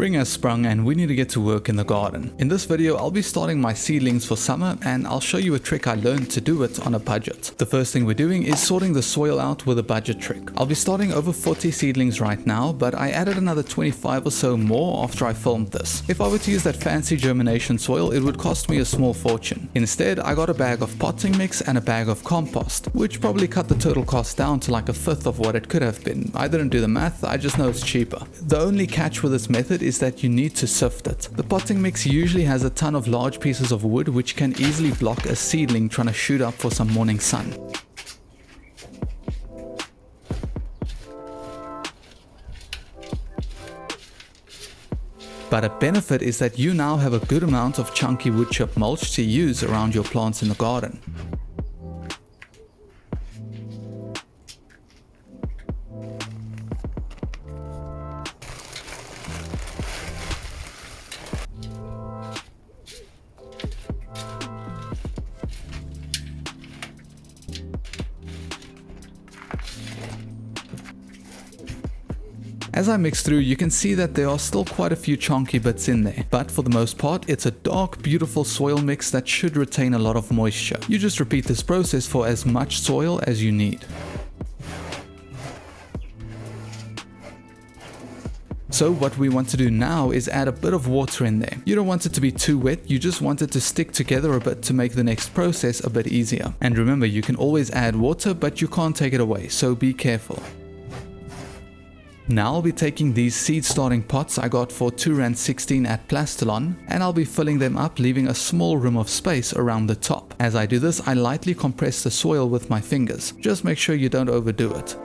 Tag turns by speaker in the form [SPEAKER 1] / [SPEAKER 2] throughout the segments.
[SPEAKER 1] Spring has sprung and we need to get to work in the garden. In this video, I'll be starting my seedlings for summer and I'll show you a trick I learned to do it on a budget. The first thing we're doing is sorting the soil out with a budget trick. I'll be starting over 40 seedlings right now, but I added another 25 or so more after I filmed this. If I were to use that fancy germination soil, it would cost me a small fortune. Instead, I got a bag of potting mix and a bag of compost, which probably cut the total cost down to like a fifth of what it could have been. I didn't do the math, I just know it's cheaper. The only catch with this method is that you need to sift it. The potting mix usually has a ton of large pieces of wood which can easily block a seedling trying to shoot up for some morning sun. But a benefit is that you now have a good amount of chunky wood chip mulch to use around your plants in the garden. As I mix through, you can see that there are still quite a few chunky bits in there, but for the most part, it's a dark, beautiful soil mix that should retain a lot of moisture. You just repeat this process for as much soil as you need. So what we want to do now is add a bit of water in there. You don't want it to be too wet, you just want it to stick together a bit to make the next process a bit easier. And remember, you can always add water, but you can't take it away, so be careful. Now I'll be taking these seed starting pots I got for R2.16 at Plastilon, and I'll be filling them up, leaving a small rim of space around the top. As I do this, I lightly compress the soil with my fingers. Just make sure you don't overdo it.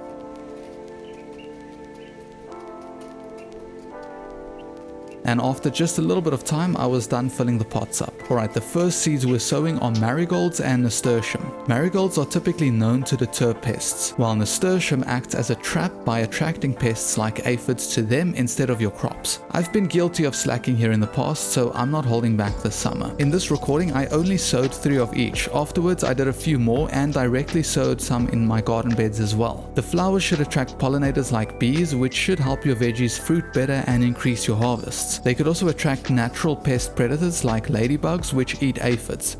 [SPEAKER 1] And after just a little bit of time, I was done filling the pots up. Alright, the first seeds we're sowing are marigolds and nasturtium. Marigolds are typically known to deter pests, while nasturtium acts as a trap by attracting pests like aphids to them instead of your crops. I've been guilty of slacking here in the past, so I'm not holding back this summer. In this recording, I only sowed 3 of each. Afterwards, I did a few more and directly sowed some in my garden beds as well. The flowers should attract pollinators like bees, which should help your veggies fruit better and increase your harvests. They could also attract natural pest predators like ladybugs, which eat aphids.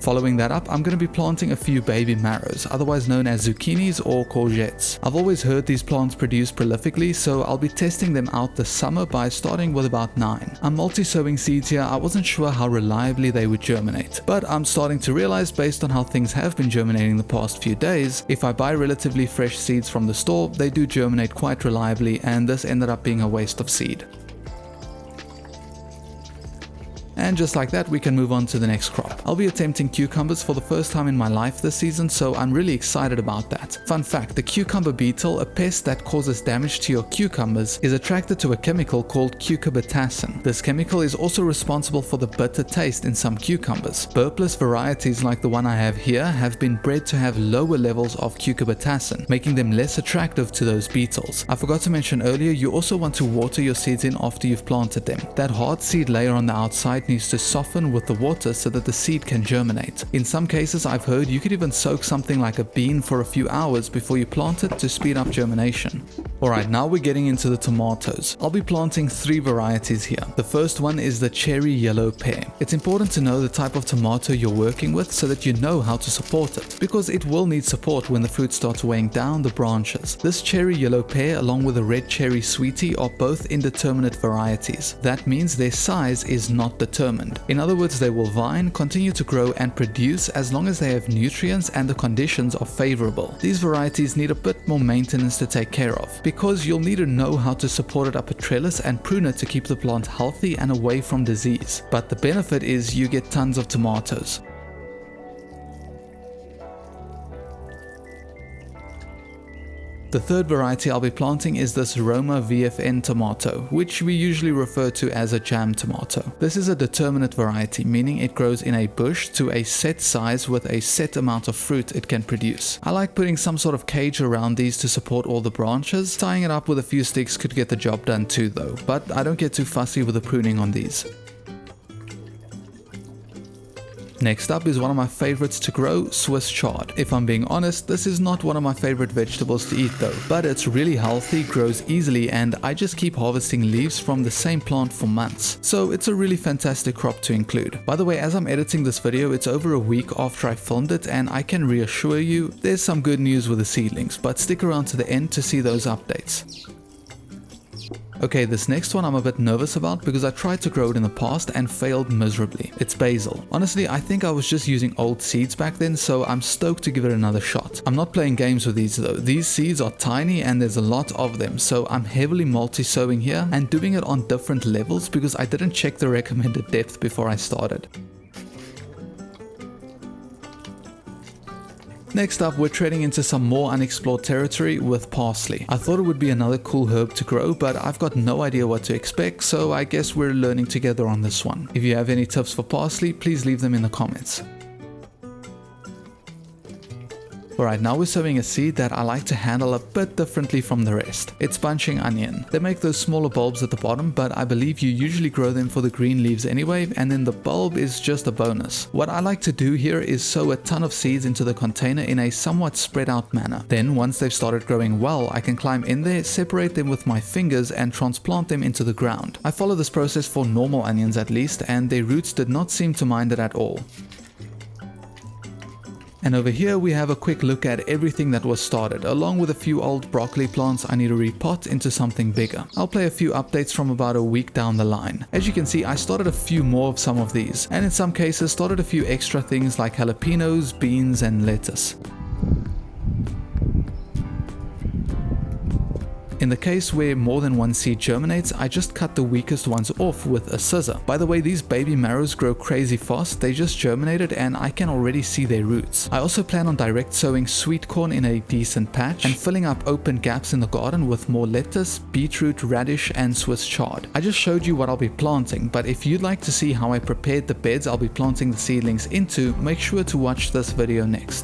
[SPEAKER 1] Following that up, I'm going to be planting a few baby marrows, otherwise known as zucchinis or courgettes. I've always heard these plants produce prolifically, so I'll be testing them out this summer by starting with about 9. I'm multi-sowing seeds here. I wasn't sure how reliably they would germinate, but I'm starting to realize, based on how things have been germinating the past few days, if I buy relatively fresh seeds from the store, they do germinate quite reliably, and this ended up being a waste of seed. And just like that, we can move on to the next crop. I'll be attempting cucumbers for the first time in my life this season, so I'm really excited about that. Fun fact, the cucumber beetle, a pest that causes damage to your cucumbers, is attracted to a chemical called cucurbitacin. This chemical is also responsible for the bitter taste in some cucumbers. Burpless varieties like the one I have here have been bred to have lower levels of cucurbitacin, making them less attractive to those beetles. I forgot to mention earlier, you also want to water your seeds in after you've planted them. That hard seed layer on the outside needs to soften with the water so that the seed can germinate. In some cases, I've heard you could even soak something like a bean for a few hours before you plant it to speed up germination. Alright, now we're getting into the tomatoes. I'll be planting 3 varieties here. The first one is the cherry yellow pear. It's important to know the type of tomato you're working with so that you know how to support it, because it will need support when the fruit starts weighing down the branches. This cherry yellow pear along with the red cherry sweetie are both indeterminate varieties. That means their size is not determined. In other words, they will vine, continue to grow and produce as long as they have nutrients and the conditions are favorable. These varieties need a bit more maintenance to take care of, because you'll need to know how to support it up a trellis and prune it to keep the plant healthy and away from disease. But the benefit is you get tons of tomatoes. The third variety I'll be planting is this Roma VFN tomato, which we usually refer to as a jam tomato. This is a determinate variety, meaning it grows in a bush to a set size with a set amount of fruit it can produce. I like putting some sort of cage around these to support all the branches. Tying it up with a few sticks could get the job done too though, but I don't get too fussy with the pruning on these. Next up is one of my favorites to grow, Swiss chard. If I'm being honest, this is not one of my favorite vegetables to eat though, but it's really healthy, grows easily, and I just keep harvesting leaves from the same plant for months. So it's a really fantastic crop to include. By the way, as I'm editing this video, it's over a week after I filmed it, and I can reassure you, there's some good news with the seedlings, but stick around to the end to see those updates. Okay, this next one I'm a bit nervous about because I tried to grow it in the past and failed miserably. It's basil. Honestly, I think I was just using old seeds back then, so I'm stoked to give it another shot. I'm not playing games with these though. These seeds are tiny and there's a lot of them, so I'm heavily multi-sowing here and doing it on different levels because I didn't check the recommended depth before I started. Next up, we're treading into some more unexplored territory with parsley. I thought it would be another cool herb to grow, but I've got no idea what to expect, so I guess we're learning together on this one. If you have any tips for parsley, please leave them in the comments. Alright, now we're sowing a seed that I like to handle a bit differently from the rest. It's bunching onion. They make those smaller bulbs at the bottom, but I believe you usually grow them for the green leaves anyway, and then the bulb is just a bonus. What I like to do here is sow a ton of seeds into the container in a somewhat spread out manner. Then once they've started growing well, I can climb in there, separate them with my fingers, and transplant them into the ground. I follow this process for normal onions at least, and their roots did not seem to mind it at all. And over here we have a quick look at everything that was started, along with a few old broccoli plants I need to repot into something bigger. I'll play a few updates from about a week down the line. As you can see, I started a few more of some of these, and in some cases started a few extra things like jalapenos, beans and lettuce. In the case where more than one seed germinates, I just cut the weakest ones off with a scissor. By the way, these baby marrows grow crazy fast. They just germinated and I can already see their roots. I also plan on direct sowing sweet corn in a decent patch and filling up open gaps in the garden with more lettuce, beetroot, radish and Swiss chard. I just showed you what I'll be planting, but if you'd like to see how I prepared the beds I'll be planting the seedlings into, make sure to watch this video next.